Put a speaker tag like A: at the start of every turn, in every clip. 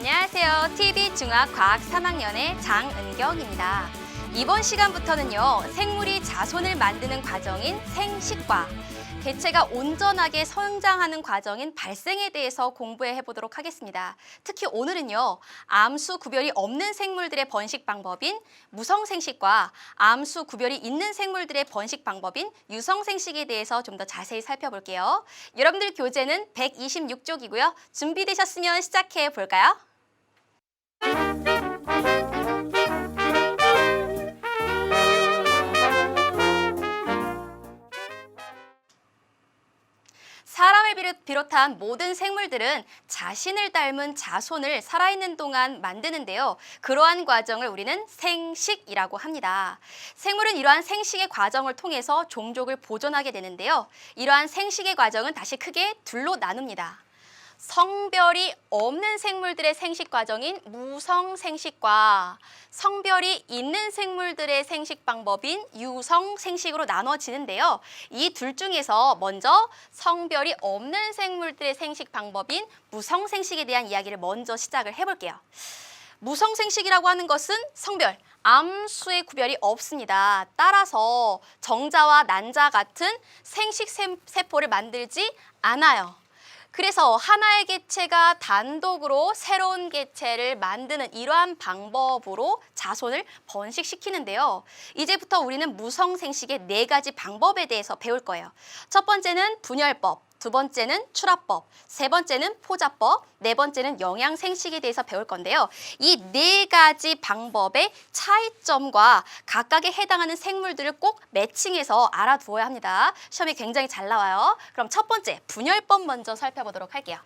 A: 안녕하세요. TV중학과학 3학년의 장은경입니다. 이번 시간부터는요, 생물이 자손을 만드는 과정인 생식과 개체가 온전하게 성장하는 과정인 발생에 대해서 공부해 보도록 하겠습니다. 특히 오늘은요, 암수 구별이 없는 생물들의 번식 방법인 무성생식과 암수 구별이 있는 생물들의 번식 방법인 유성생식에 대해서 좀 더 자세히 살펴볼게요. 여러분들 교재는 126쪽이고요. 준비되셨으면 시작해 볼까요? 사람을 비롯한 모든 생물들은 자신을 닮은 자손을 살아있는 동안 만드는데요. 그러한 과정을 우리는 생식이라고 합니다. 생물은 이러한 생식의 과정을 통해서 종족을 보존하게 되는데요. 이러한 생식의 과정은 다시 크게 둘로 나눕니다. 성별이 없는 생물들의 생식 과정인 무성생식과 성별이 있는 생물들의 생식 방법인 유성생식으로 나눠지는데요. 이 둘 중에서 먼저 성별이 없는 생물들의 생식 방법인 무성생식에 대한 이야기를 먼저 시작을 해볼게요. 무성생식이라고 하는 것은 성별, 암수의 구별이 없습니다. 따라서 정자와 난자 같은 생식 세포를 만들지 않아요. 그래서 하나의 개체가 단독으로 새로운 개체를 만드는 이러한 방법으로 자손을 번식시키는데요. 이제부터 우리는 무성생식의 4가지 방법에 대해서 배울 거예요. 첫 번째는 분열법, 두 번째는 출합법, 세 번째는 포자법, 네 번째는 영양생식에 대해서 배울 건데요. 이 4가지 방법의 차이점과 각각에 해당하는 생물들을 꼭 매칭해서 알아두어야 합니다. 시험에 굉장히 잘 나와요. 그럼 첫 번째, 분열법 먼저 살펴보도록 할게요.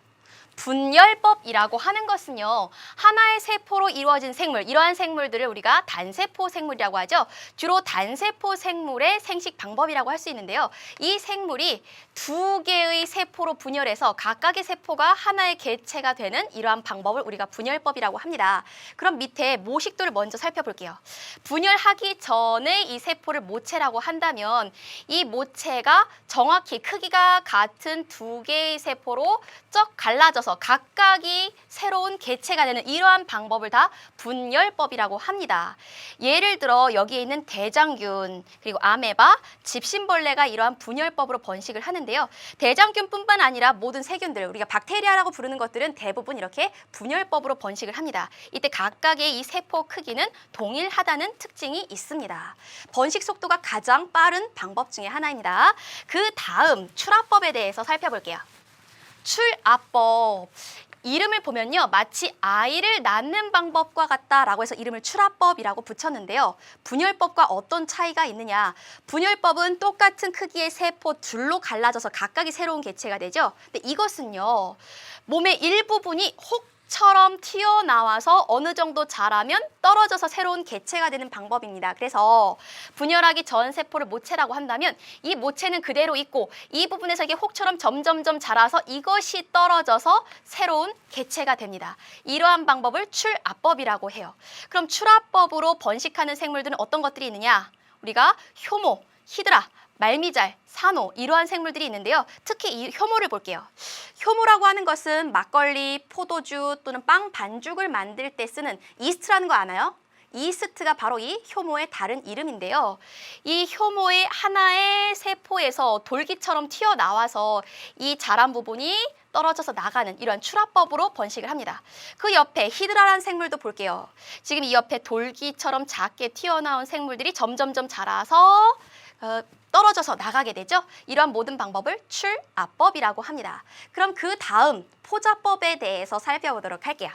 A: 분열법이라고 하는 것은요, 하나의 세포로 이루어진 생물, 이러한 생물들을 우리가 단세포 생물이라고 하죠. 주로 단세포 생물의 생식 방법이라고 할 수 있는데요. 이 생물이 2개의 세포로 분열해서 각각의 세포가 하나의 개체가 되는 이러한 방법을 우리가 분열법이라고 합니다. 그럼 밑에 모식도를 먼저 살펴볼게요. 분열하기 전에 이 세포를 모체라고 한다면 이 모체가 정확히 크기가 같은 2개의 세포로 쩍 갈라져서 각각이 새로운 개체가 되는 이러한 방법을 다 분열법이라고 합니다. 예를 들어 여기에 있는 대장균, 그리고 아메바, 집신벌레가 이러한 분열법으로 번식을 하는데요. 대장균뿐만 아니라 모든 세균들, 우리가 박테리아라고 부르는 것들은 대부분 이렇게 분열법으로 번식을 합니다. 이때 각각의 이 세포 크기는 동일하다는 특징이 있습니다. 번식 속도가 가장 빠른 방법 중에 하나입니다. 그 다음 출합법에 대해서 살펴볼게요. 출합법. 이름을 보면요, 마치 아이를 낳는 방법과 같다라고 해서 이름을 출합법이라고 붙였는데요. 분열법과 어떤 차이가 있느냐? 분열법은 똑같은 크기의 세포 둘로 갈라져서 각각이 새로운 개체가 되죠. 근데 이것은요, 몸의 일부분이 혹처럼 튀어나와서 어느 정도 자라면 떨어져서 새로운 개체가 되는 방법입니다. 그래서 분열하기 전 세포를 모체라고 한다면 이 모체는 그대로 있고 이 부분에서 이게 혹처럼 점점점 자라서 이것이 떨어져서 새로운 개체가 됩니다. 이러한 방법을 출합법이라고 해요. 그럼 출합법으로 번식하는 생물들은 어떤 것들이 있느냐? 우리가 효모, 히드라, 말미잘, 산호 이러한 생물들이 있는데요. 특히 이 효모를 볼게요. 효모라고 하는 것은 막걸리, 포도주 또는 빵 반죽을 만들 때 쓰는 이스트라는 거 아나요? 이스트가 바로 이 효모의 다른 이름인데요. 이 효모의 하나의 세포에서 돌기처럼 튀어나와서 이 자란 부분이 떨어져서 나가는 이러한 출합법으로 번식을 합니다. 그 옆에 히드라라는 생물도 볼게요. 지금 이 옆에 돌기처럼 작게 튀어나온 생물들이 점점점 자라서 떨어져서 나가게 되죠. 이러한 모든 방법을 출합법이라고 합니다. 그럼 그 다음 포자법에 대해서 살펴보도록 할게요.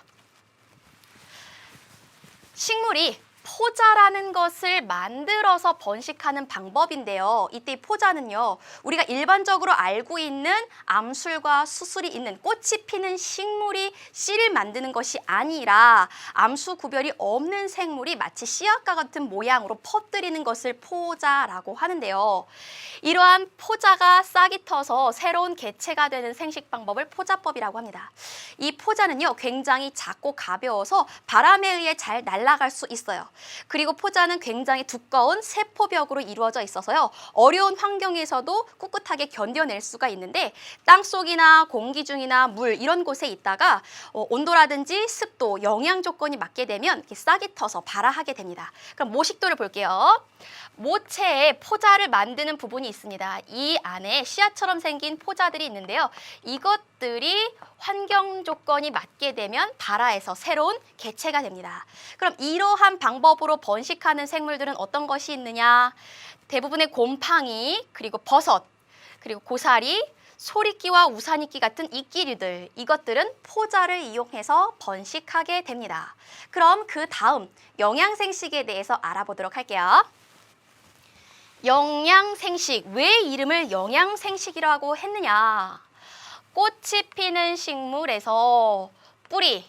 A: 식물이 포자라는 것을 만들어서 번식하는 방법인데요. 이때 이 포자는요, 우리가 일반적으로 알고 있는 암술과 수술이 있는 꽃이 피는 식물이 씨를 만드는 것이 아니라 암수 구별이 없는 생물이 마치 씨앗과 같은 모양으로 퍼뜨리는 것을 포자라고 하는데요. 이러한 포자가 싹이 터서 새로운 개체가 되는 생식 방법을 포자법이라고 합니다. 이 포자는요, 굉장히 작고 가벼워서 바람에 의해 잘 날아갈 수 있어요. 그리고 포자는 굉장히 두꺼운 세포벽으로 이루어져 있어서요. 어려운 환경에서도 꿋꿋하게 견뎌낼 수가 있는데 땅속이나 공기 중이나 물 이런 곳에 있다가 온도라든지 습도, 영양 조건이 맞게 되면 이렇게 싹이 터서 발아하게 됩니다. 그럼 모식도를 볼게요. 모체에 포자를 만드는 부분이 있습니다. 이 안에 씨앗처럼 생긴 포자들이 있는데요. 이것들이 환경 조건이 맞게 되면 발아해서 새로운 개체가 됩니다. 그럼 이러한 방법으로 번식하는 생물들은 어떤 것이 있느냐? 대부분의 곰팡이, 그리고 버섯, 그리고 고사리, 소리끼와 우산이끼 같은 이끼류들, 이것들은 포자를 이용해서 번식하게 됩니다. 그럼 그 다음 영양생식에 대해서 알아보도록 할게요. 영양생식, 왜 이름을 영양생식이라고 했느냐? 꽃이 피는 식물에서 뿌리,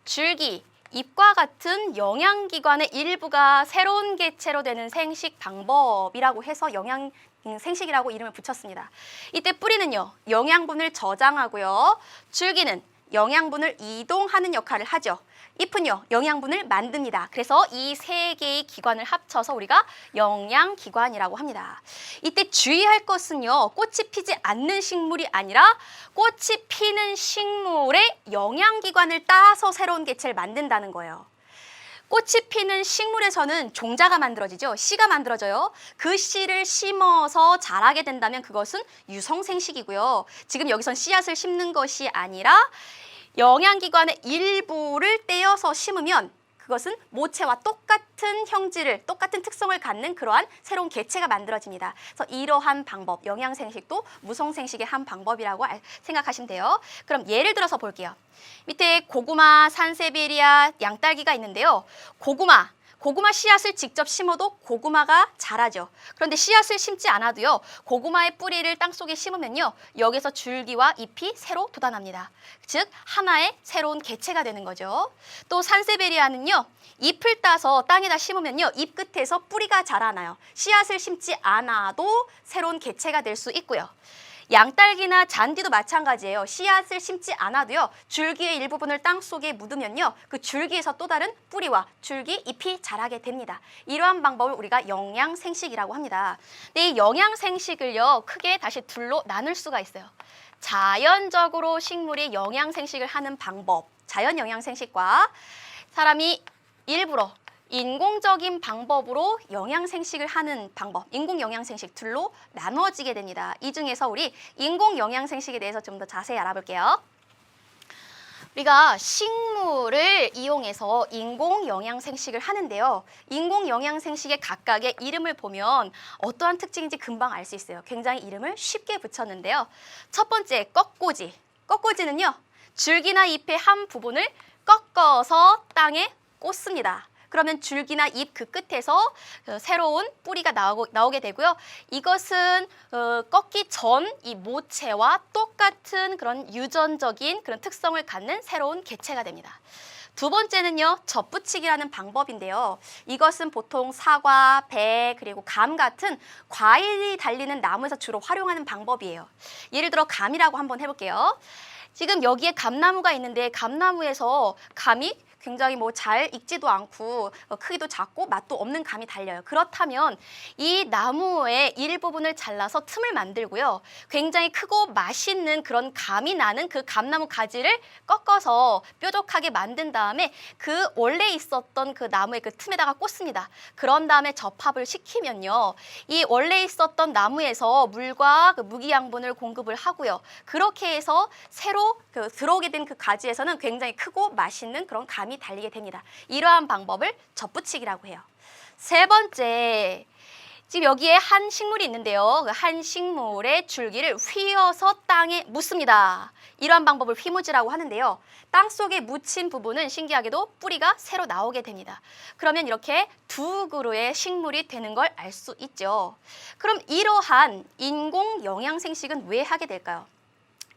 A: 줄기, 잎과 같은 영양기관의 일부가 새로운 개체로 되는 생식 방법이라고 해서 영양생식이라고 이름을 붙였습니다. 이때 뿌리는요, 영양분을 저장하고요. 줄기는 영양분을 이동하는 역할을 하죠. 잎은요, 영양분을 만듭니다. 그래서 이 세 개의 기관을 합쳐서 우리가 영양기관이라고 합니다. 이때 주의할 것은요, 꽃이 피지 않는 식물이 아니라 꽃이 피는 식물의 영양기관을 따서 새로운 개체를 만든다는 거예요. 꽃이 피는 식물에서는 종자가 만들어지죠. 씨가 만들어져요. 그 씨를 심어서 자라게 된다면 그것은 유성생식이고요. 지금 여기선 씨앗을 심는 것이 아니라 영양기관의 일부를 떼어서 심으면 그것은 모체와 똑같은 형질을, 똑같은 특성을 갖는 그러한 새로운 개체가 만들어집니다. 그래서 이러한 방법, 영양생식도 무성생식의 한 방법이라고 생각하시면 돼요. 그럼 예를 들어서 볼게요. 밑에 고구마, 산세베리아, 양딸기가 있는데요. 고구마 씨앗을 직접 심어도 고구마가 자라죠. 그런데 씨앗을 심지 않아도요, 고구마의 뿌리를 땅속에 심으면요, 여기서 줄기와 잎이 새로 돋아납니다. 즉 하나의 새로운 개체가 되는 거죠. 또 산세베리아는요, 잎을 따서 땅에다 심으면요, 잎 끝에서 뿌리가 자라나요. 씨앗을 심지 않아도 새로운 개체가 될 수 있고요. 양딸기나 잔디도 마찬가지예요. 씨앗을 심지 않아도요, 줄기의 일부분을 땅속에 묻으면요, 그 줄기에서 또 다른 뿌리와 줄기, 잎이 자라게 됩니다. 이러한 방법을 우리가 영양생식이라고 합니다. 근데 이 영양생식을요, 크게 다시 둘로 나눌 수가 있어요. 자연적으로 식물이 영양생식을 하는 방법, 자연영양생식과 사람이 일부러 인공적인 방법으로 영양생식을 하는 방법, 인공영양생식 둘로 나누어지게 됩니다. 이 중에서 우리 인공영양생식에 대해서 좀 더 자세히 알아볼게요. 우리가 식물을 이용해서 인공영양생식을 하는데요. 인공영양생식의 각각의 이름을 보면 어떠한 특징인지 금방 알 수 있어요. 굉장히 이름을 쉽게 붙였는데요. 첫 번째, 꺾꽂이. 꺾꽂이는요, 줄기나 잎의 한 부분을 꺾어서 땅에 꽂습니다. 그러면 줄기나 잎 그 끝에서 새로운 뿌리가 나오게 되고요. 이것은 꺾기 전 이 모체와 똑같은 그런 유전적인 그런 특성을 갖는 새로운 개체가 됩니다. 두 번째는요, 접붙이기라는 방법인데요. 이것은 보통 사과, 배, 그리고 감 같은 과일이 달리는 나무에서 주로 활용하는 방법이에요. 예를 들어 감이라고 한번 해볼게요. 지금 여기에 감나무가 있는데 감나무에서 감이 굉장히 잘 익지도 않고 크기도 작고 맛도 없는 감이 달려요. 그렇다면 이 나무의 일부분을 잘라서 틈을 만들고요. 굉장히 크고 맛있는 그런 감이 나는 그 감나무 가지를 꺾어서 뾰족하게 만든 다음에 그 원래 있었던 그 나무의 그 틈에다가 꽂습니다. 그런 다음에 접합을 시키면요, 이 원래 있었던 나무에서 물과 그 무기양분을 공급을 하고요. 그렇게 해서 새로 들어오게 된 그 가지에서는 굉장히 크고 맛있는 그런 감이 달리게 됩니다. 이러한 방법을 접붙이기라고 해요. 세 번째, 지금 여기에 한 식물이 있는데요. 그 한 식물의 줄기를 휘어서 땅에 묻습니다. 이러한 방법을 휘무지라고 하는데요. 땅속에 묻힌 부분은 신기하게도 뿌리가 새로 나오게 됩니다. 그러면 이렇게 두 그루의 식물이 되는 걸 알 수 있죠. 그럼 이러한 인공 영양생식은 왜 하게 될까요?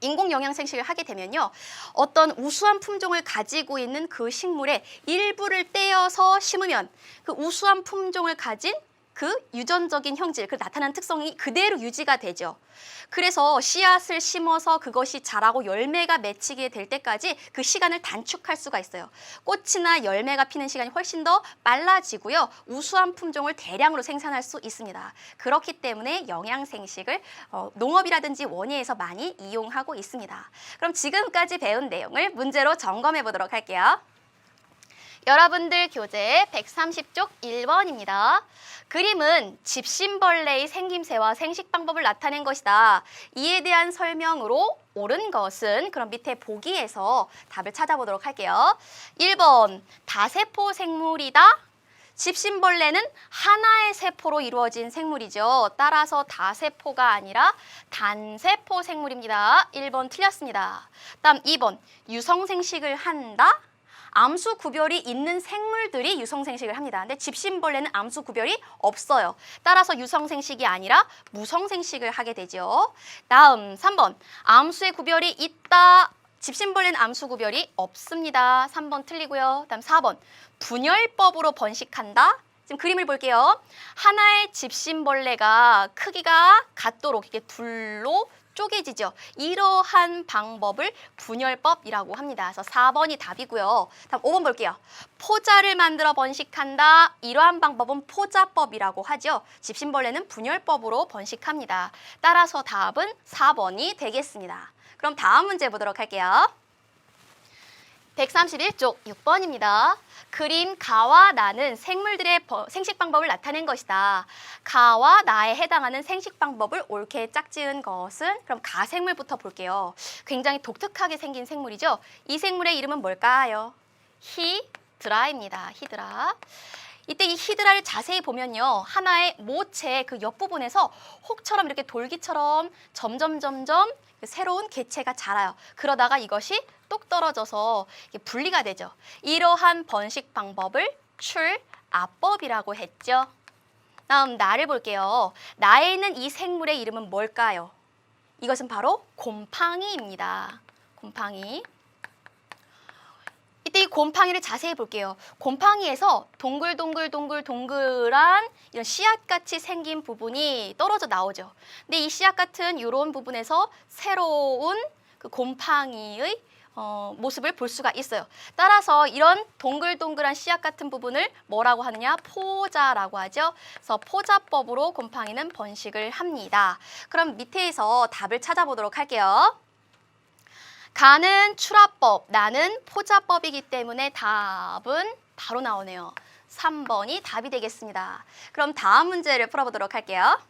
A: 인공영양생식을 하게 되면요, 어떤 우수한 품종을 가지고 있는 그 식물의 일부를 떼어서 심으면 그 우수한 품종을 가진 그 유전적인 형질, 그 나타나는 특성이 그대로 유지가 되죠. 그래서 씨앗을 심어서 그것이 자라고 열매가 맺히게 될 때까지 그 시간을 단축할 수가 있어요. 꽃이나 열매가 피는 시간이 훨씬 더 빨라지고요. 우수한 품종을 대량으로 생산할 수 있습니다. 그렇기 때문에 영양생식을 농업이라든지 원예에서 많이 이용하고 있습니다. 그럼 지금까지 배운 내용을 문제로 점검해 보도록 할게요. 여러분들 교재 130쪽 1번입니다. 그림은 집신벌레의 생김새와 생식 방법을 나타낸 것이다. 이에 대한 설명으로 옳은 것은 그럼 밑에 보기에서 답을 찾아보도록 할게요. 1번 다세포 생물이다. 집신벌레는 하나의 세포로 이루어진 생물이죠. 따라서 다세포가 아니라 단세포 생물입니다. 1번 틀렸습니다. 다음 2번 유성생식을 한다. 암수 구별이 있는 생물들이 유성생식을 합니다. 근데 집신벌레는 암수 구별이 없어요. 따라서 유성생식이 아니라 무성생식을 하게 되죠. 다음 3번 암수의 구별이 있다. 집신벌레는 암수 구별이 없습니다. 3번 틀리고요. 다음 4번 분열법으로 번식한다. 지금 그림을 볼게요. 하나의 집신벌레가 크기가 같도록 이렇게 둘로 쪼개지죠. 이러한 방법을 분열법이라고 합니다. 그래서 4번이 답이고요. 다음 5번 볼게요. 포자를 만들어 번식한다. 이러한 방법은 포자법이라고 하죠. 집신벌레는 분열법으로 번식합니다. 따라서 답은 4번이 되겠습니다. 그럼 다음 문제 보도록 할게요. 131쪽 6번입니다. 그림 가와 나는 생물들의 생식 방법을 나타낸 것이다. 가와 나에 해당하는 생식 방법을 옳게 짝지은 것은 그럼 가생물부터 볼게요. 굉장히 독특하게 생긴 생물이죠. 이 생물의 이름은 뭘까요? 히드라입니다. 히드라. 이때 이 히드라를 자세히 보면요. 하나의 모체 그 옆부분에서 혹처럼 이렇게 돌기처럼 점점 새로운 개체가 자라요. 그러다가 이것이 똑 떨어져서 분리가 되죠. 이러한 번식 방법을 출압법이라고 했죠. 다음 나를 볼게요. 나에 있는 이 생물의 이름은 뭘까요? 이것은 바로 곰팡이입니다. 곰팡이. 이때 이 곰팡이를 자세히 볼게요. 곰팡이에서 동글동글한 이런 씨앗같이 생긴 부분이 떨어져 나오죠. 근데 이 씨앗 같은 이런 부분에서 새로운 그 곰팡이의 모습을 볼 수가 있어요. 따라서 이런 동글동글한 씨앗 같은 부분을 뭐라고 하느냐? 포자라고 하죠. 그래서 포자법으로 곰팡이는 번식을 합니다. 그럼 밑에서 답을 찾아보도록 할게요. 가는 출합법, 나는 포자법이기 때문에 답은 바로 나오네요. 3번이 답이 되겠습니다. 그럼 다음 문제를 풀어보도록 할게요.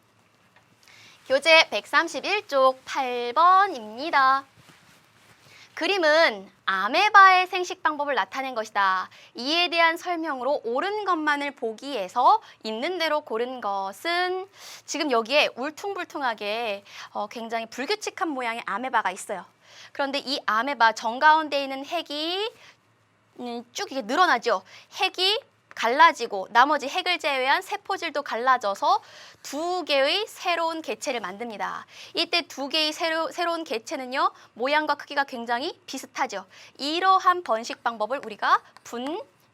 A: 교재 131쪽 8번입니다. 그림은 아메바의 생식 방법을 나타낸 것이다. 이에 대한 설명으로 옳은 것만을 보기에서 있는 대로 고른 것은 지금 여기에 울퉁불퉁하게 굉장히 불규칙한 모양의 아메바가 있어요. 그런데 이 아메바 정가운데 있는 핵이 쭉 이게 늘어나죠. 핵이 갈라지고 나머지 핵을 제외한 세포질도 갈라져서 두 개의 새로운 개체를 만듭니다. 이때 두 개의 새로운 개체는요. 모양과 크기가 굉장히 비슷하죠. 이러한 번식 방법을 우리가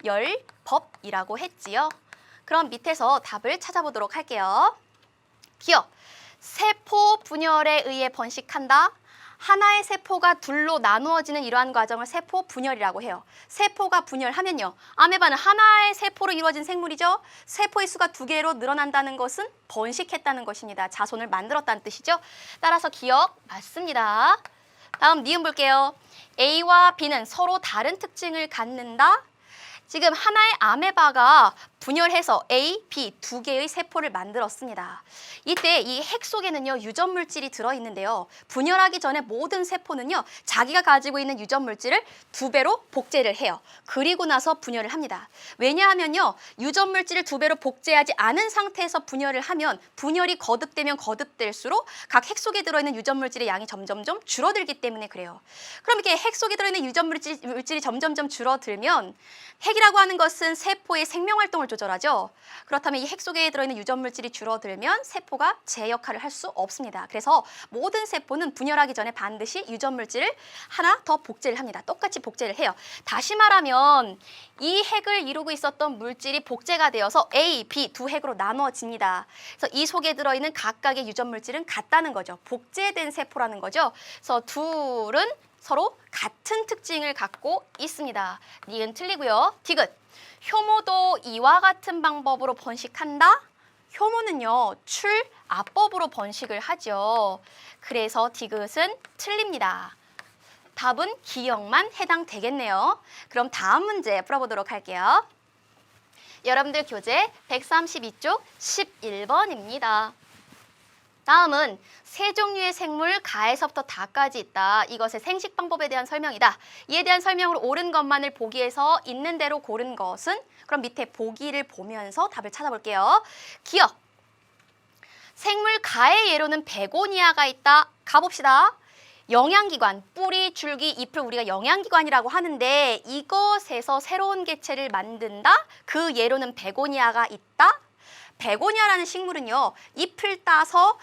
A: 분열법이라고 했지요. 그럼 밑에서 답을 찾아보도록 할게요. 기억, 세포 분열에 의해 번식한다. 하나의 세포가 둘로 나누어지는 이러한 과정을 세포 분열이라고 해요. 세포가 분열하면요. 아메바는 하나의 세포로 이루어진 생물이죠. 세포의 수가 두 개로 늘어난다는 것은 번식했다는 것입니다. 자손을 만들었다는 뜻이죠. 따라서 기억 맞습니다. 다음 니은 볼게요. A와 B는 서로 다른 특징을 갖는다. 지금 하나의 아메바가 분열해서 A, B 두 개의 세포를 만들었습니다. 이때 이 핵 속에는요 유전 물질이 들어있는데요. 분열하기 전에 모든 세포는요 자기가 가지고 있는 유전 물질을 2배로 복제를 해요. 그리고 나서 분열을 합니다. 왜냐하면요 유전 물질을 2배로 복제하지 않은 상태에서 분열을 하면 분열이 거듭되면 거듭될수록 각 핵 속에 들어있는 유전 물질의 양이 점점점 줄어들기 때문에 그래요. 그럼 이렇게 핵 속에 들어있는 유전 물질이 점점점 줄어들면 핵이라고 하는 것은 세포의 생명 활동을 조절하죠. 그렇다면 이 핵 속에 들어있는 유전물질이 줄어들면 세포가 제 역할을 할 수 없습니다. 그래서 모든 세포는 분열하기 전에 반드시 유전물질을 하나 더 복제를 합니다. 똑같이 복제를 해요. 다시 말하면 이 핵을 이루고 있었던 물질이 복제가 되어서 A, B 두 핵으로 나누어집니다. 그래서 이 속에 들어있는 각각의 유전물질은 같다는 거죠. 복제된 세포라는 거죠. 그래서 둘은 서로 같은 특징을 갖고 있습니다. 니은 틀리고요. 디귿. 효모도 이와 같은 방법으로 번식한다? 효모는요, 출압법으로 번식을 하죠. 그래서 디귿은 틀립니다. 답은 기역만 해당되겠네요. 그럼 다음 문제 풀어보도록 할게요. 여러분들 교재 132쪽 11번입니다. 다음은 세 종류의 생물 가에서부터 다까지 있다. 이것의 생식 방법에 대한 설명이다. 이에 대한 설명으로 옳은 것만을 보기에서 있는 대로 고른 것은? 그럼 밑에 보기를 보면서 답을 찾아볼게요. 기억. 생물 가의 예로는 베고니아가 있다. 가봅시다. 영양기관, 뿌리, 줄기, 잎을 우리가 영양기관이라고 하는데 이것에서 새로운 개체를 만든다? 그 예로는 베고니아가 있다? 베고니아라는 식물은요, 잎을 따서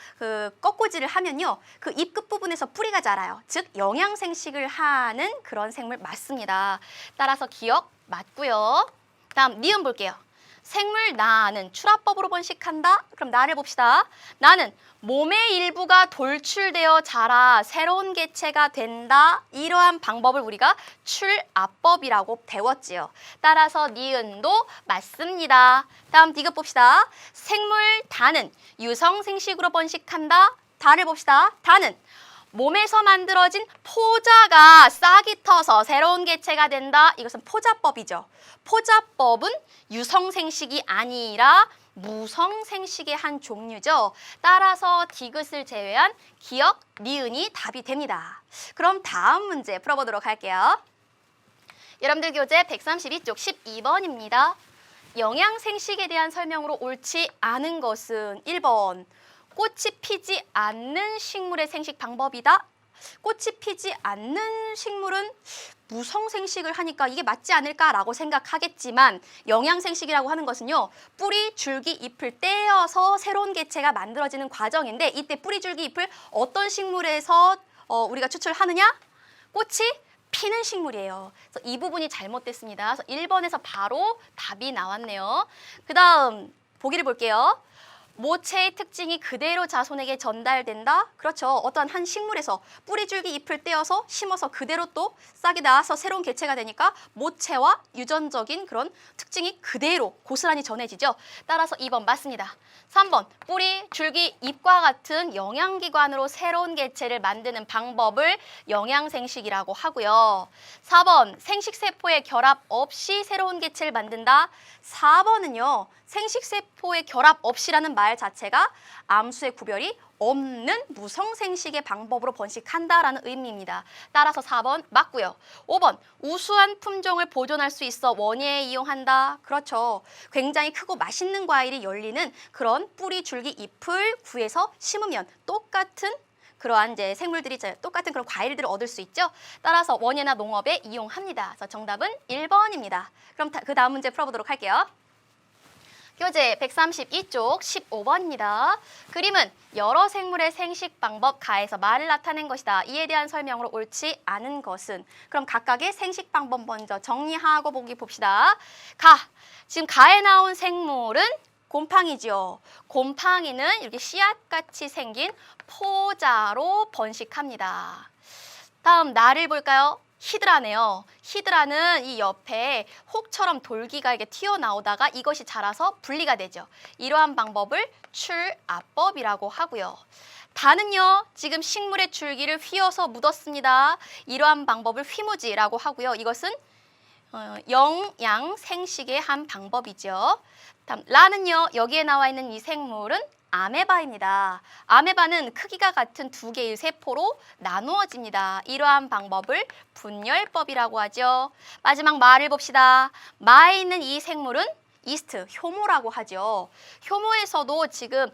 A: 꺾고지를 하면요, 그 잎 끝부분에서 뿌리가 자라요. 즉 영양생식을 하는 그런 생물 맞습니다. 따라서 기억 맞고요. 다음 니은 볼게요. 생물 나는 출합법으로 번식한다? 그럼 나를 봅시다. 나는 몸의 일부가 돌출되어 자라 새로운 개체가 된다. 이러한 방법을 우리가 출압법이라고 배웠지요. 따라서 니은도 맞습니다. 다음 디귿 봅시다. 생물 다는 유성생식으로 번식한다. 다를 봅시다. 다는 몸에서 만들어진 포자가 싹이 터서 새로운 개체가 된다. 이것은 포자법이죠. 포자법은 유성생식이 아니라 무성생식의 한 종류죠. 따라서 디귿을 제외한 기역, 니은이 답이 됩니다. 그럼 다음 문제 풀어보도록 할게요. 여러분들 교재 132쪽 12번입니다. 영양생식에 대한 설명으로 옳지 않은 것은 1번. 꽃이 피지 않는 식물의 생식 방법이다. 꽃이 피지 않는 식물은 무성생식을 하니까 이게 맞지 않을까라고 생각하겠지만 영양생식이라고 하는 것은요. 뿌리, 줄기, 잎을 떼어서 새로운 개체가 만들어지는 과정인데 이때 뿌리, 줄기, 잎을 어떤 식물에서 우리가 추출하느냐? 꽃이 피는 식물이에요. 그래서 이 부분이 잘못됐습니다. 그래서 1번에서 바로 답이 나왔네요. 그 다음 보기를 볼게요. 모체의 특징이 그대로 자손에게 전달된다? 그렇죠. 어떠한 한 식물에서 뿌리, 줄기, 잎을 떼어서 심어서 그대로 또 싹이 나와서 새로운 개체가 되니까 모체와 유전적인 그런 특징이 그대로 고스란히 전해지죠. 따라서 2번 맞습니다. 3번 뿌리, 줄기, 잎과 같은 영양기관으로 새로운 개체를 만드는 방법을 영양생식이라고 하고요. 4번 생식세포의 결합 없이 새로운 개체를 만든다? 4번은요. 생식세포의 결합 없이라는 말 자체가 암수의 구별이 없는 무성생식의 방법으로 번식한다라는 의미입니다. 따라서 4번 맞고요. 5번 우수한 품종을 보존할 수 있어 원예에 이용한다. 그렇죠. 굉장히 크고 맛있는 과일이 열리는 그런 뿌리, 줄기, 잎을 구해서 심으면 똑같은 그러한 이제 생물들이 똑같은 그런 과일들을 얻을 수 있죠. 따라서 원예나 농업에 이용합니다. 그래서 정답은 1번입니다. 그럼 그 다음 문제 풀어보도록 할게요. 교재 132쪽 15번입니다. 그림은 여러 생물의 생식 방법 가에서 말을 나타낸 것이다. 이에 대한 설명으로 옳지 않은 것은? 그럼 각각의 생식 방법 먼저 정리하고 보기 봅시다. 지금 가에 나온 생물은 곰팡이죠. 곰팡이는 이렇게 씨앗같이 생긴 포자로 번식합니다. 다음 나를 볼까요? 히드라네요. 히드라는 이 옆에 혹처럼 돌기가 이렇게 튀어나오다가 이것이 자라서 분리가 되죠. 이러한 방법을 출압법이라고 하고요. 다는요, 지금 식물의 줄기를 휘어서 묻었습니다. 이러한 방법을 휘무지라고 하고요. 이것은 영양생식의 한 방법이죠. 다음 라는요, 여기에 나와 있는 이 생물은 아메바입니다. 아메바는 크기가 같은 두 개의 세포로 나누어집니다. 이러한 방법을 분열법이라고 하죠. 마지막 마를 봅시다. 마에 있는 이 생물은 이스트, 효모라고 하죠. 효모에서도 지금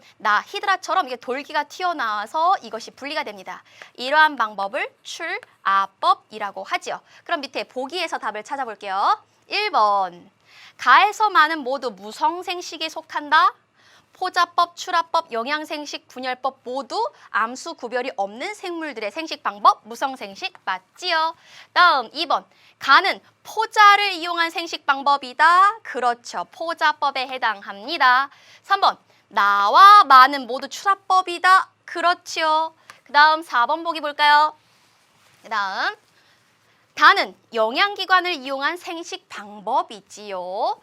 A: 히드라처럼 이게 돌기가 튀어나와서 이것이 분리가 됩니다. 이러한 방법을 출아법이라고 하죠. 그럼 밑에 보기에서 답을 찾아볼게요. 1번, 가에서 많은 모두 무성생식에 속한다. 포자법, 출하법, 영양생식, 분열법 모두 암수 구별이 없는 생물들의 생식 방법, 무성생식 맞지요? 다음 2번, 가는 포자를 이용한 생식 방법이다. 그렇죠. 포자법에 해당합니다. 3번, 나와 마는 모두 출하법이다. 그렇지요. 그 다음 4번 보기 볼까요? 그 다음 다는 영양기관을 이용한 생식 방법이지요.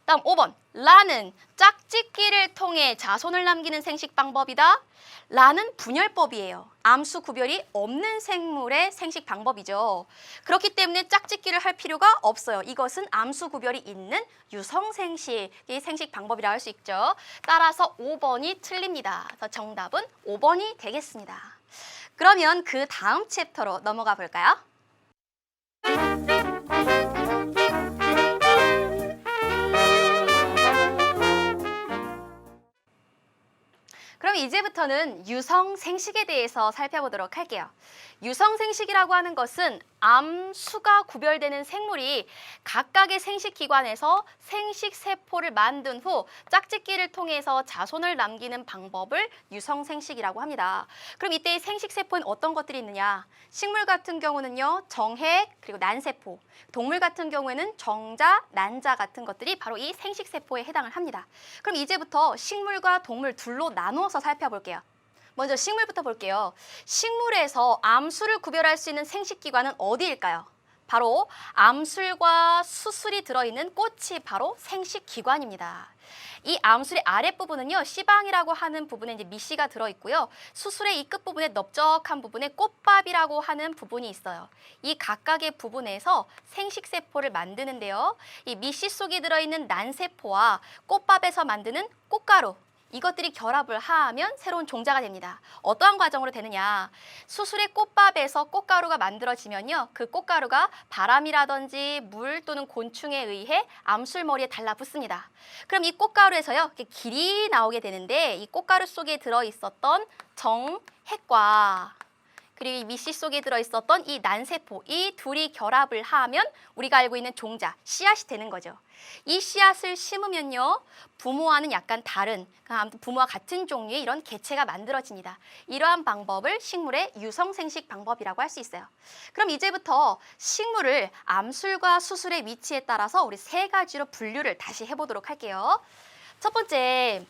A: 다음 5번, 라는 짝짓기를 통해 자손을 남기는 생식 방법이다. 라는 분열법이에요. 암수 구별이 없는 생물의 생식 방법이죠. 그렇기 때문에 짝짓기를 할 필요가 없어요. 이것은 암수 구별이 있는 유성생식의 생식 방법이라 할 수 있죠. 따라서 5번이 틀립니다. 그래서 정답은 5번이 되겠습니다. 그러면 그 다음 챕터로 넘어가 볼까요? 그럼 이제부터는 유성생식에 대해서 살펴보도록 할게요. 유성생식이라고 하는 것은 암수가 구별되는 생물이 각각의 생식기관에서 생식세포를 만든 후 짝짓기를 통해서 자손을 남기는 방법을 유성생식이라고 합니다. 그럼 이때 생식세포는 어떤 것들이 있느냐? 식물 같은 경우는요, 정핵 그리고 난세포, 동물 같은 경우에는 정자, 난자 같은 것들이 바로 이 생식세포에 해당을 합니다. 그럼 이제부터 식물과 동물 둘로 나누어서 살펴볼게요. 먼저 식물부터 볼게요. 식물에서 암술을 구별할 수 있는 생식기관은 어디일까요? 바로 암술과 수술이 들어있는 꽃이 바로 생식기관입니다. 이 암술의 아랫부분은요, 씨방이라고 하는 부분에 이제 밑씨가 들어있고요. 수술의 이 끝부분에 넓적한 부분에 꽃밥이라고 하는 부분이 있어요. 이 각각의 부분에서 생식세포를 만드는데요. 이 밑씨 속에 들어있는 난세포와 꽃밥에서 만드는 꽃가루, 이것들이 결합을 하면 새로운 종자가 됩니다. 어떠한 과정으로 되느냐? 수술의 꽃밥에서 꽃가루가 만들어지면요, 그 꽃가루가 바람이라든지 물 또는 곤충에 의해 암술머리에 달라붙습니다. 그럼 이 꽃가루에서요, 이렇게 길이 나오게 되는데, 이 꽃가루 속에 들어있었던 정핵과 그리고 이 밑씨 속에 들어있었던 이 난세포, 이 둘이 결합을 하면 우리가 알고 있는 종자, 씨앗이 되는 거죠. 이 씨앗을 심으면요, 부모와는 약간 다른, 아무튼 부모와 같은 종류의 이런 개체가 만들어집니다. 이러한 방법을 식물의 유성생식 방법이라고 할 수 있어요. 그럼 이제부터 식물을 암술과 수술의 위치에 따라서 우리 세 가지로 분류를 다시 해보도록 할게요. 첫 번째,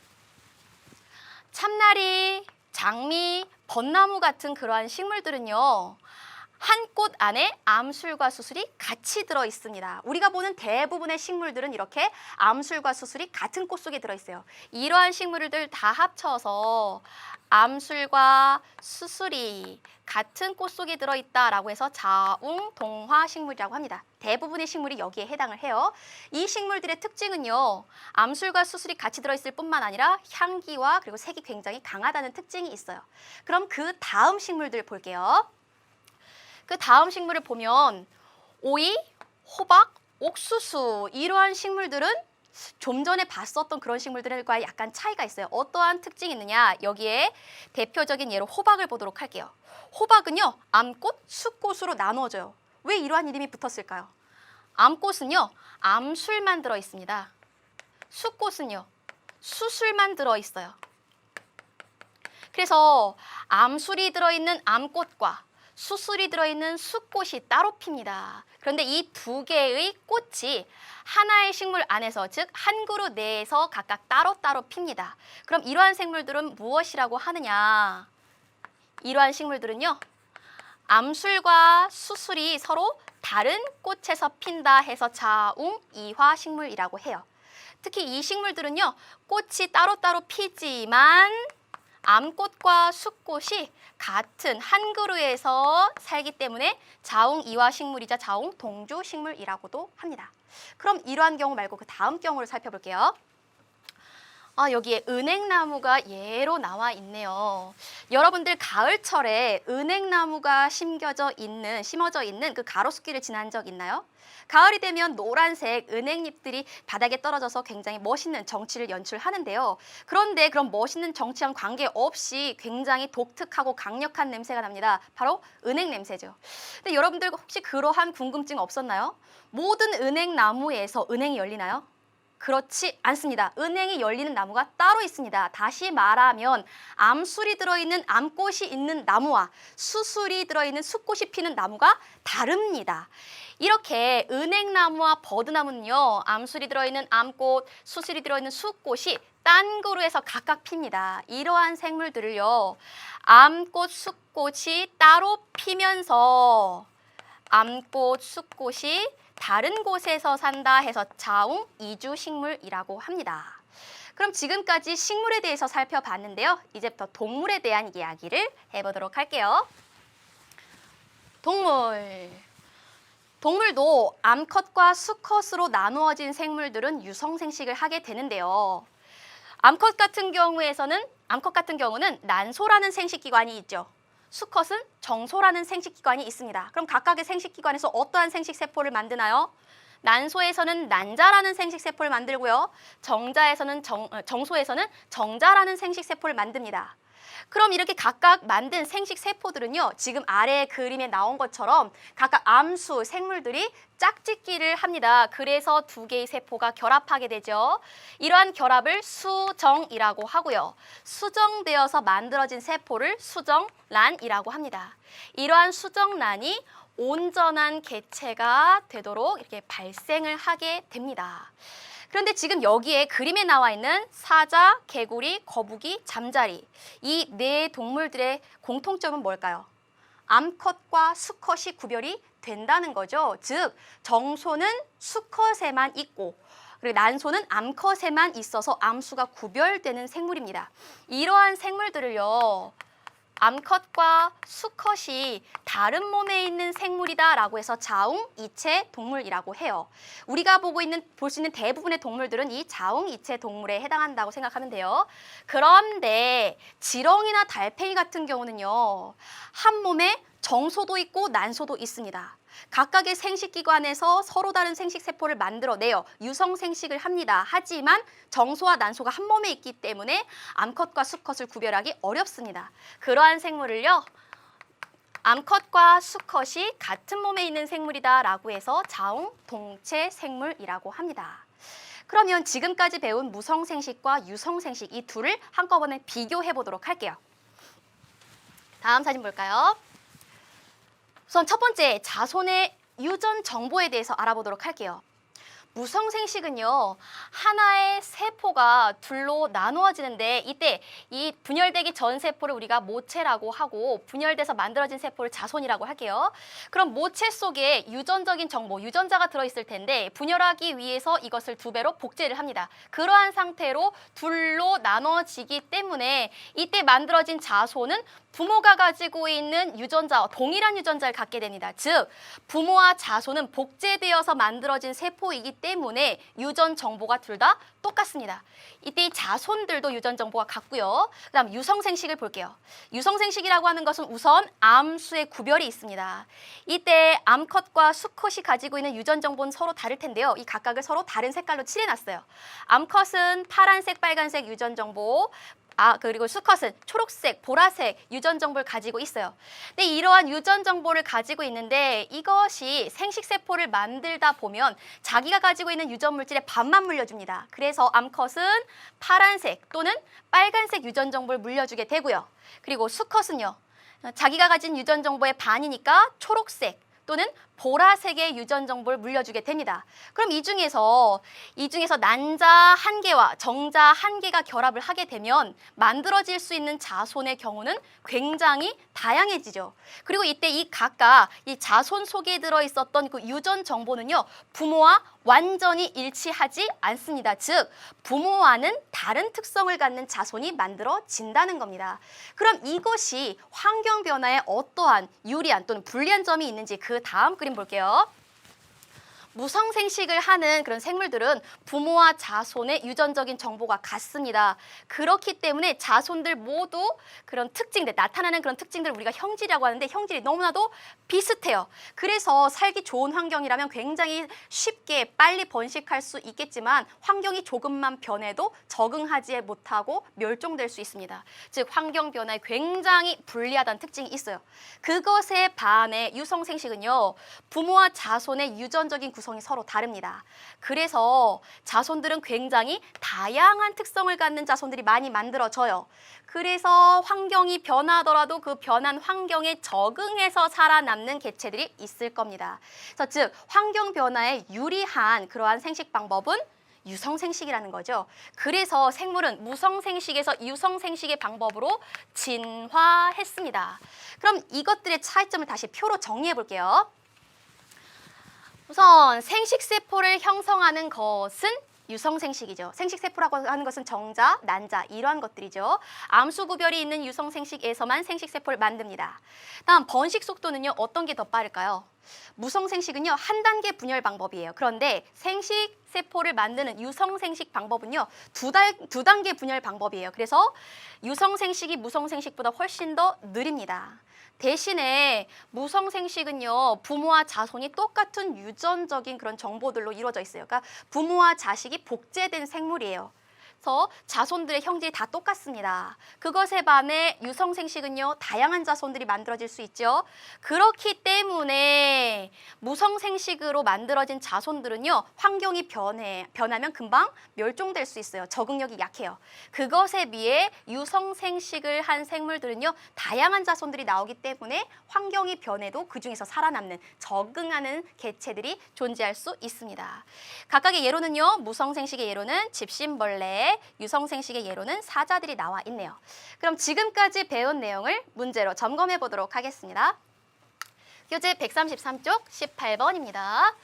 A: 참나리, 장미, 벚나무 같은 그러한 식물들은요, 한 꽃 안에 암술과 수술이 같이 들어 있습니다. 우리가 보는 대부분의 식물들은 이렇게 암술과 수술이 같은 꽃 속에 들어 있어요. 이러한 식물들 다 합쳐서 암술과 수술이 같은 꽃 속에 들어있다라고 해서 자웅동화 식물이라고 합니다. 대부분의 식물이 여기에 해당을 해요. 이 식물들의 특징은요, 암술과 수술이 같이 들어있을 뿐만 아니라 향기와 그리고 색이 굉장히 강하다는 특징이 있어요. 그럼 그 다음 식물들 볼게요. 그 다음 식물을 보면 오이, 호박, 옥수수, 이러한 식물들은 좀 전에 봤었던 그런 식물들과 약간 차이가 있어요. 어떠한 특징이 있느냐? 여기에 대표적인 예로 호박을 보도록 할게요. 호박은요, 암꽃, 숫꽃으로 나누어져요. 왜 이러한 이름이 붙었을까요? 암꽃은요, 암술만 들어있습니다. 숫꽃은요, 수술만 들어있어요. 그래서 암술이 들어있는 암꽃과 수술이 들어있는 숫꽃이 따로 핍니다. 그런데 이 두 개의 꽃이 하나의 식물 안에서, 즉 한 그루 내에서 각각 따로따로 핍니다. 그럼 이러한 생물들은 무엇이라고 하느냐? 이러한 식물들은요, 암술과 수술이 서로 다른 꽃에서 핀다 해서 자웅이화 식물이라고 해요. 특히 이 식물들은요, 꽃이 따로따로 피지만 암꽃과 숫꽃이 같은 한 그루에서 살기 때문에 자웅이화 식물이자 자웅동주 식물이라고도 합니다. 그럼 이러한 경우 말고 그 다음 경우를 살펴볼게요. 여기에 은행나무가 예로 나와 있네요. 여러분들 가을철에 은행나무가 심어져 있는 그 가로수길을 지난 적 있나요? 가을이 되면 노란색 은행잎들이 바닥에 떨어져서 굉장히 멋있는 정취를 연출하는데요. 그런데 그런 멋있는 정취랑 관계없이 굉장히 독특하고 강력한 냄새가 납니다. 바로 은행 냄새죠. 근데 여러분들 혹시 그러한 궁금증 없었나요? 모든 은행나무에서 은행이 열리나요? 그렇지 않습니다. 은행이 열리는 나무가 따로 있습니다. 다시 말하면 암술이 들어있는 암꽃이 있는 나무와 수술이 들어있는 숫꽃이 피는 나무가 다릅니다. 이렇게 은행나무와 버드나무는요, 암술이 들어있는 암꽃, 수술이 들어있는 숫꽃이 딴 그루에서 각각 핍니다. 이러한 생물들을요, 암꽃, 숫꽃이 따로 피면서 암꽃, 숫꽃이 다른 곳에서 산다 해서 자웅 이주식물이라고 합니다. 그럼 지금까지 식물에 대해서 살펴봤는데요. 이제부터 동물에 대한 이야기를 해보도록 할게요. 동물도 암컷과 수컷으로 나누어진 생물들은 유성생식을 하게 되는데요. 암컷 같은 경우는 난소라는 생식기관이 있죠. 수컷은 정소라는 생식기관이 있습니다. 그럼 각각의 생식기관에서 어떠한 생식세포를 만드나요? 난소에서는 난자라는 생식세포를 만들고요. 정소에서는 정자라는 생식세포를 만듭니다. 그럼 이렇게 각각 만든 생식세포들은요, 지금 아래 그림에 나온 것처럼 각각 암수 생물들이 짝짓기를 합니다. 그래서 두 개의 세포가 결합하게 되죠. 이러한 결합을 수정이라고 하고요. 수정되어서 만들어진 세포를 수정란이라고 합니다. 이러한 수정란이 온전한 개체가 되도록 이렇게 발생을 하게 됩니다. 그런데 지금 여기에 그림에 나와 있는 사자, 개구리, 거북이, 잠자리 이 네 동물들의 공통점은 뭘까요? 암컷과 수컷이 구별이 된다는 거죠. 즉 정소는 수컷에만 있고 그리고 난소는 암컷에만 있어서 암수가 구별되는 생물입니다. 이러한 생물들을요, 암컷과 수컷이 다른 몸에 있는 생물이다라고 해서 자웅이체 동물이라고 해요. 우리가 볼 수 있는 대부분의 동물들은 이 자웅이체 동물에 해당한다고 생각하면 돼요. 그런데 지렁이나 달팽이 같은 경우는요, 한 몸에 정소도 있고 난소도 있습니다. 각각의 생식기관에서 서로 다른 생식세포를 만들어내요. 유성생식을 합니다. 하지만 정소와 난소가 한 몸에 있기 때문에 암컷과 수컷을 구별하기 어렵습니다. 그러한 생물을요, 암컷과 수컷이 같은 몸에 있는 생물이다라고 해서 자웅동체 생물이라고 합니다. 그러면 지금까지 배운 무성생식과 유성생식 이 둘을 한꺼번에 비교해 보도록 할게요. 다음 사진 볼까요? 우선 첫 번째, 자손의 유전 정보에 대해서 알아보도록 할게요. 무성생식은요, 하나의 세포가 둘로 나누어지는데 이때 이 분열되기 전 세포를 우리가 모체라고 하고 분열돼서 만들어진 세포를 자손이라고 할게요. 그럼 모체 속에 유전적인 정보, 유전자가 들어있을 텐데 분열하기 위해서 이것을 두 배로 복제를 합니다. 그러한 상태로 둘로 나눠지기 때문에 이때 만들어진 자손은 부모가 가지고 있는 유전자와 동일한 유전자를 갖게 됩니다. 즉, 부모와 자손은 복제되어서 만들어진 세포이기 때문에 유전 정보가 둘 다 똑같습니다. 이때 이 자손들도 유전 정보가 같고요. 그다음 유성생식을 볼게요. 유성생식이라고 하는 것은 우선 암수의 구별이 있습니다. 이때 암컷과 수컷이 가지고 있는 유전 정보는 서로 다를 텐데요. 이 각각을 서로 다른 색깔로 칠해놨어요. 암컷은 파란색, 빨간색 유전 정보, 그리고 수컷은 초록색, 보라색 유전 정보를 가지고 있어요. 근데 이러한 유전 정보를 가지고 있는데 이것이 생식세포를 만들다 보면 자기가 가지고 있는 유전 물질의 반만 물려줍니다. 그래서 암컷은 파란색 또는 빨간색 유전 정보를 물려주게 되고요. 그리고 수컷은요, 자기가 가진 유전 정보의 반이니까 초록색 또는 보라색의 유전 정보를 물려주게 됩니다. 그럼 이 중에서 난자 한 개와 정자 한 개가 결합을 하게 되면 만들어질 수 있는 자손의 경우는 굉장히 다양해지죠. 그리고 이때 이 각각 이 자손 속에 들어있었던 그 유전 정보는요, 부모와 완전히 일치하지 않습니다. 즉, 부모와는 다른 특성을 갖는 자손이 만들어진다는 겁니다. 그럼 이것이 환경 변화에 어떠한 유리한 또는 불리한 점이 있는지 그 다음 그림 볼게요. 무성생식을 하는 그런 생물들은 부모와 자손의 유전적인 정보가 같습니다. 그렇기 때문에 자손들 모두 그런 특징들, 나타나는 그런 특징들을 우리가 형질이라고 하는데 형질이 너무나도 비슷해요. 그래서 살기 좋은 환경이라면 굉장히 쉽게 빨리 번식할 수 있겠지만 환경이 조금만 변해도 적응하지 못하고 멸종될 수 있습니다. 즉 환경 변화에 굉장히 불리하다는 특징이 있어요. 그것에 반해 유성생식은요. 부모와 자손의 유전적인 구성이 서로 다릅니다. 그래서 자손들은 굉장히 다양한 특성을 갖는 자손들이 많이 만들어져요. 그래서 환경이 변하더라도 그 변한 환경에 적응해서 살아남는 개체들이 있을 겁니다. 그래서 즉 환경 변화에 유리한 그러한 생식 방법은 유성생식이라는 거죠. 그래서 생물은 무성생식에서 유성생식의 방법으로 진화했습니다. 그럼 이것들의 차이점을 다시 표로 정리해 볼게요. 우선 생식세포를 형성하는 것은 유성생식이죠. 생식세포라고 하는 것은 정자, 난자 이러한 것들이죠. 암수 구별이 있는 유성생식에서만 생식세포를 만듭니다. 다음 번식 속도는요. 어떤 게 더 빠를까요? 무성생식은요. 한 단계 분열 방법이에요. 그런데 생식세포를 만드는 유성생식 방법은요. 두 단계 분열 방법이에요. 그래서 유성생식이 무성생식보다 훨씬 더 느립니다. 대신에 무성생식은요. 부모와 자손이 똑같은 유전적인 그런 정보들로 이루어져 있어요. 그러니까 부모와 자식이 복제된 생물이에요. 그래서 자손들의 형질이 다 똑같습니다. 그것에 반해 유성생식은요. 다양한 자손들이 만들어질 수 있죠. 그렇기 때문에 무성생식으로 만들어진 자손들은요. 환경이 변하면 금방 멸종될 수 있어요. 적응력이 약해요. 그것에 비해 유성생식을 한 생물들은요. 다양한 자손들이 나오기 때문에 환경이 변해도 그중에서 살아남는, 적응하는 개체들이 존재할 수 있습니다. 각각의 예로는요. 무성생식의 예로는 집신벌레, 유성생식의 예로는 사자들이 나와 있네요. 그럼 지금까지 배운 내용을 문제로 점검해 보도록 하겠습니다. 교재 133쪽 18번입니다.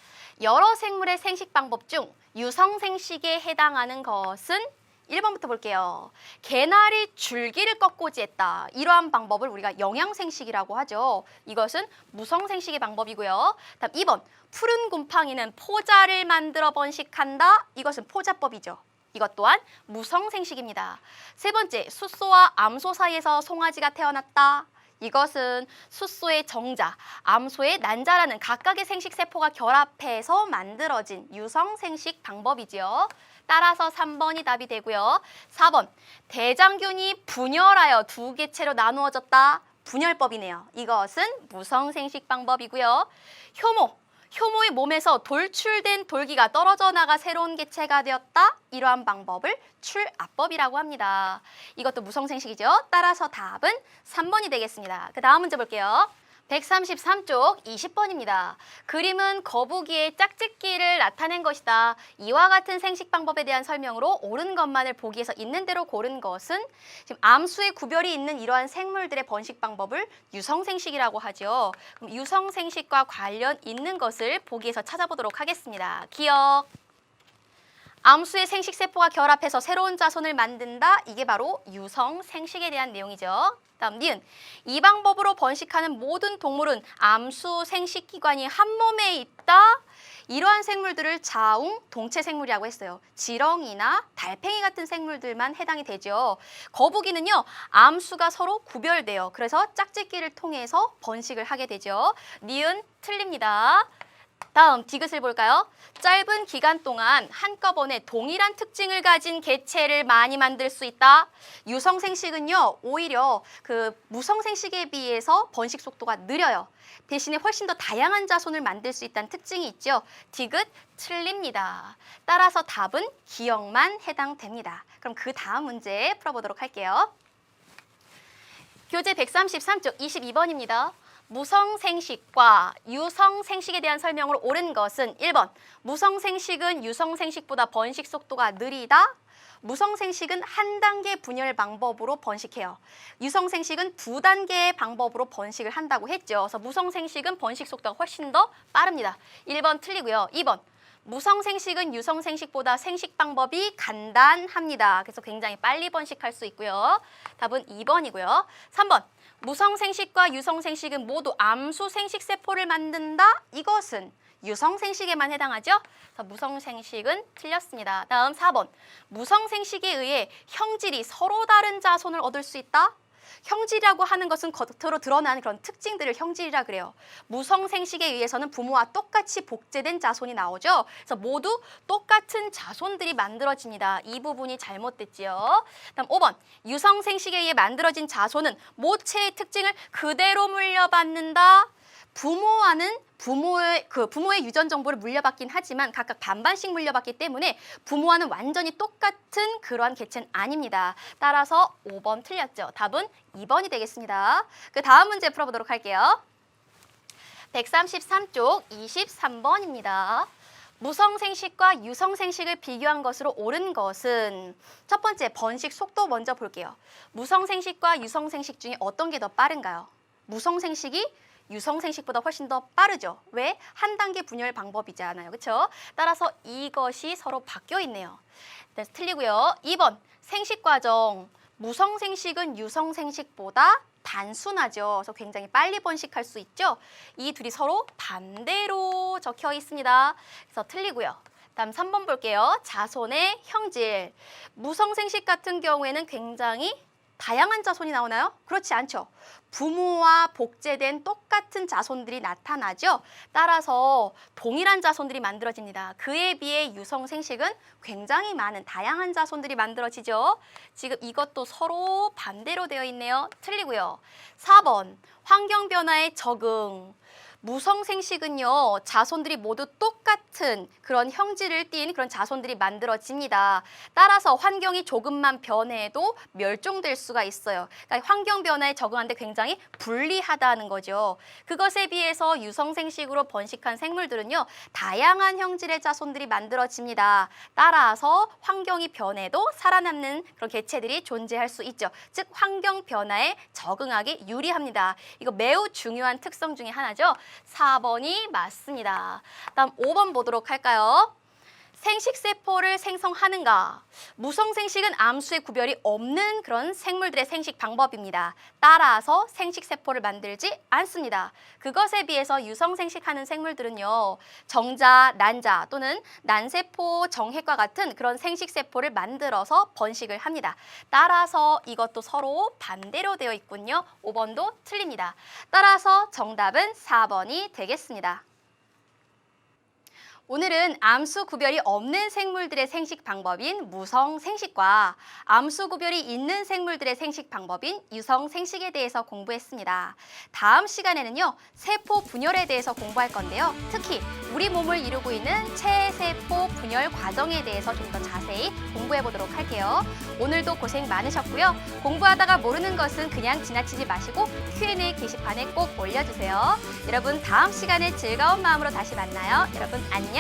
A: 여러 생물의 생식 방법 중 유성생식에 해당하는 것은 1번부터 볼게요. 개나리 줄기를 꺾고지했다. 이러한 방법을 우리가 영양생식이라고 하죠. 이것은 무성생식의 방법이고요. 다음 2번. 푸른 곰팡이는 포자를 만들어 번식한다. 이것은 포자법이죠. 이것 또한 무성생식입니다. 세 번째, 숫소와 암소 사이에서 송아지가 태어났다. 이것은 숫소의 정자, 암소의 난자라는 각각의 생식세포가 결합해서 만들어진 유성생식 방법이지요. 따라서 3번이 답이 되고요. 4번, 대장균이 분열하여 두 개체로 나누어졌다. 분열법이네요. 이것은 무성생식 방법이고요. 효모의 몸에서 돌출된 돌기가 떨어져 나가 새로운 개체가 되었다. 이러한 방법을 출압법이라고 합니다. 이것도 무성생식이죠. 따라서 답은 3번이 되겠습니다. 그 다음 문제 볼게요. 133쪽 20번입니다. 그림은 거북이의 짝짓기를 나타낸 것이다. 이와 같은 생식 방법에 대한 설명으로 옳은 것만을 보기에서 있는 대로 고른 것은 지금 암수의 구별이 있는 이러한 생물들의 번식 방법을 유성생식이라고 하죠. 그럼 유성생식과 관련 있는 것을 보기에서 찾아보도록 하겠습니다. 기억. 암수의 생식세포가 결합해서 새로운 자손을 만든다. 이게 바로 유성생식에 대한 내용이죠. 다음 니은. 이 방법으로 번식하는 모든 동물은 암수 생식기관이 한 몸에 있다. 이러한 생물들을 자웅 동체 생물이라고 했어요. 지렁이나 달팽이 같은 생물들만 해당이 되죠. 거북이는요. 암수가 서로 구별돼요. 그래서 짝짓기를 통해서 번식을 하게 되죠. 니은 틀립니다. 다음 디귿을 볼까요? 짧은 기간 동안 한꺼번에 동일한 특징을 가진 개체를 많이 만들 수 있다. 유성생식은요. 오히려 그 무성생식에 비해서 번식 속도가 느려요. 대신에 훨씬 더 다양한 자손을 만들 수 있다는 특징이 있죠. 디귿 틀립니다. 따라서 답은 기억만 해당됩니다. 그럼 그 다음 문제 풀어보도록 할게요. 교재 133쪽 22번입니다. 무성생식과 유성생식에 대한 설명으로 옳은 것은 1번. 무성생식은 유성생식보다 번식 속도가 느리다. 무성생식은 한 단계 분열 방법으로 번식해요. 유성생식은 두 단계의 방법으로 번식을 한다고 했죠. 그래서 무성생식은 번식 속도가 훨씬 더 빠릅니다. 1번 틀리고요. 2번. 무성생식은 유성생식보다 생식 방법이 간단합니다. 그래서 굉장히 빨리 번식할 수 있고요. 답은 2번이고요. 3번. 무성생식과 유성생식은 모두 암수 생식세포를 만든다. 이것은 유성생식에만 해당하죠? 그래서 무성생식은 틀렸습니다. 다음 4번. 무성생식에 의해 형질이 서로 다른 자손을 얻을 수 있다? 형질이라고 하는 것은 겉으로 드러나는 그런 특징들을 형질이라 그래요. 무성생식에 의해서는 부모와 똑같이 복제된 자손이 나오죠. 그래서 모두 똑같은 자손들이 만들어집니다. 이 부분이 잘못됐지요. 다음 5번. 유성생식에 의해 만들어진 자손은 모체의 특징을 그대로 물려받는다. 부모의 유전 정보를 물려받긴 하지만 각각 반반씩 물려받기 때문에 부모와는 완전히 똑같은 그러한 개체는 아닙니다. 따라서 5번 틀렸죠. 답은 2번이 되겠습니다. 그 다음 문제 풀어보도록 할게요. 133쪽 23번입니다. 무성생식과 유성생식을 비교한 것으로 옳은 것은 첫 번째, 번식 속도 먼저 볼게요. 무성생식과 유성생식 중에 어떤 게 더 빠른가요? 무성생식이 유성생식보다 훨씬 더 빠르죠. 왜? 한 단계 분열 방법이잖아요. 그렇죠? 따라서 이것이 서로 바뀌어 있네요. 네, 틀리고요. 2번, 생식 과정. 무성생식은 유성생식보다 단순하죠. 그래서 굉장히 빨리 번식할 수 있죠. 이 둘이 서로 반대로 적혀 있습니다. 그래서 틀리고요. 다음 3번 볼게요. 자손의 형질. 무성생식 같은 경우에는 굉장히 다양한 자손이 나오나요? 그렇지 않죠. 부모와 복제된 똑같은 자손들이 나타나죠. 따라서 동일한 자손들이 만들어집니다. 그에 비해 유성생식은 굉장히 많은 다양한 자손들이 만들어지죠. 지금 이것도 서로 반대로 되어 있네요. 틀리고요. 4번, 환경 변화에 적응. 무성생식은요, 자손들이 모두 똑같은 그런 형질을 띤 그런 자손들이 만들어집니다. 따라서 환경이 조금만 변해도 멸종될 수가 있어요. 그러니까 환경 변화에 적응하는데 굉장히 불리하다는 거죠. 그것에 비해서 유성생식으로 번식한 생물들은요, 다양한 형질의 자손들이 만들어집니다. 따라서 환경이 변해도 살아남는 그런 개체들이 존재할 수 있죠. 즉, 환경 변화에 적응하기 유리합니다. 이거 매우 중요한 특성 중에 하나죠. 4번이 맞습니다. 다음 5번 보도록 할까요? 생식세포를 생성하는가? 무성생식은 암수의 구별이 없는 그런 생물들의 생식 방법입니다. 따라서 생식세포를 만들지 않습니다. 그것에 비해서 유성생식하는 생물들은요, 정자, 난자 또는 난세포, 정핵과 같은 그런 생식세포를 만들어서 번식을 합니다. 따라서 이것도 서로 반대로 되어 있군요. 5번도 틀립니다. 따라서 정답은 4번이 되겠습니다. 오늘은 암수 구별이 없는 생물들의 생식 방법인 무성생식과 암수 구별이 있는 생물들의 생식 방법인 유성생식에 대해서 공부했습니다. 다음 시간에는요, 세포 분열에 대해서 공부할 건데요. 특히 우리 몸을 이루고 있는 체세포 분열 과정에 대해서 좀 더 자세히 공부해 보도록 할게요. 오늘도 고생 많으셨고요. 공부하다가 모르는 것은 그냥 지나치지 마시고 Q&A 게시판에 꼭 올려주세요. 여러분, 다음 시간에 즐거운 마음으로 다시 만나요. 여러분, 안녕.